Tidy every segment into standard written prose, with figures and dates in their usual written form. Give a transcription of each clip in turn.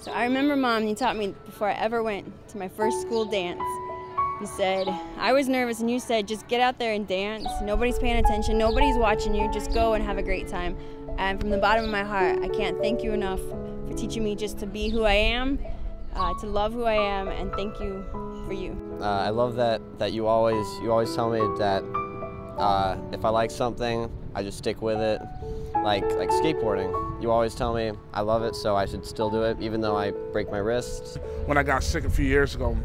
So I remember, Mom, you taught me before I ever went to my first school dance. You said, I was nervous, and you said, just get out there and dance. Nobody's paying attention, nobody's watching you, just go and have a great time. And from the bottom of my heart, I can't thank you enough for teaching me just to be who I am, to love who I am, and thank you for you. I love that you always tell me that if I like something, I just stick with it. Like skateboarding, you always tell me I love it, so I should still do it, even though I break my wrists. When I got sick a few years ago,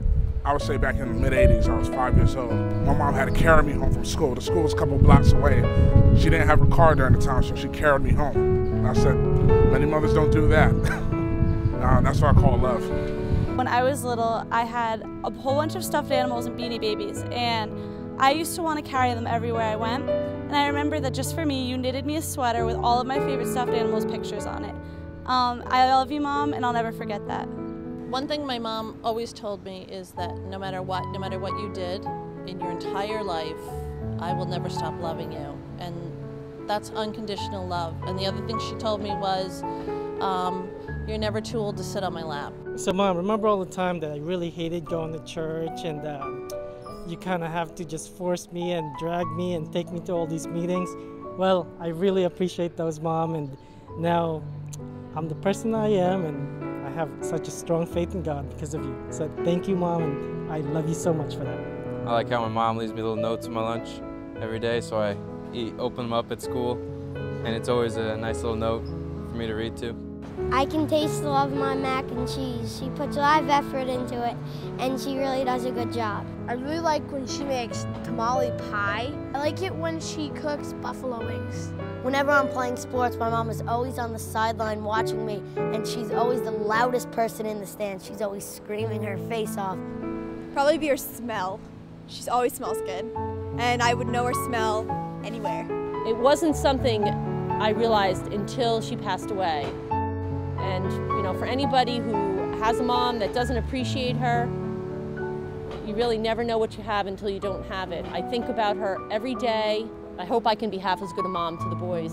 I would say back in the mid-'80s, I was 5 years old. My mom had to carry me home from school. The school was a couple blocks away. She didn't have a car during the time, so she carried me home. And I said, many mothers don't do that. That's what I call love. When I was little, I had a whole bunch of stuffed animals and Beanie Babies, and I used to want to carry them everywhere I went. And I remember that just for me, you knitted me a sweater with all of my favorite stuffed animals' pictures on it. I love you, Mom, and I'll never forget that. One thing my mom always told me is that no matter what you did in your entire life, I will never stop loving you. And that's unconditional love. And the other thing she told me was, you're never too old to sit on my lap. So Mom, remember all the time that I really hated going to church, and you kind of have to just force me and drag me and take me to all these meetings? Well, I really appreciate those, Mom, and now I'm the person I am, and I have such a strong faith in God because of you. So thank you, Mom, and I love you so much for that. I like how my mom leaves me little notes in my lunch every day, so I open them up at school, and it's always a nice little note for me to read to. I can taste the love of my mac and cheese. She puts a lot of effort into it, and she really does a good job. I really like when she makes tamale pie. I like it when she cooks buffalo wings. Whenever I'm playing sports, my mom is always on the sideline watching me, and she's always the loudest person in the stands. She's always screaming her face off. Probably be her smell. She always smells good, and I would know her smell anywhere. It wasn't something I realized until she passed away. And, you know, for anybody who has a mom that doesn't appreciate her, you really never know what you have until you don't have it. I think about her every day. I hope I can be half as good a mom to the boys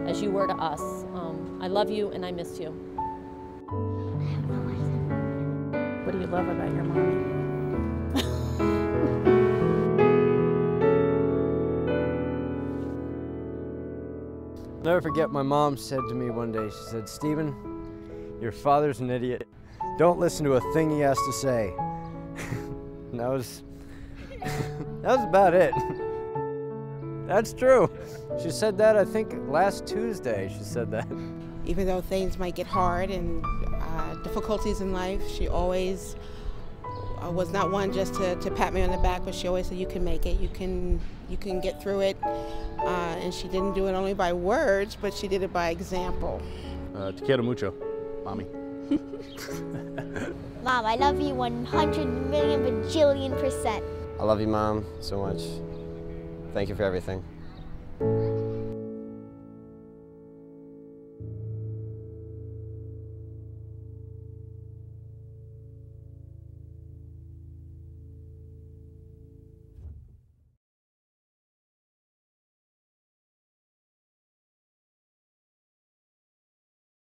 as you were to us. I love you and I miss you. What do you love about your mommy? Never forget, my mom said to me one day, she said, "Stephen, your father's an idiot. Don't listen to a thing he has to say." And that was about it. That's true. She said that, I think, last Tuesday, she said that. Even though things might get hard and difficulties in life, she always was not one just to pat me on the back, but she always said, you can make it, you can get through it. And she didn't do it only by words, but she did it by example. Te quiero mucho, Mommy. Mom, I love you 100 million bajillion %. I love you, Mom, so much. Thank you for everything.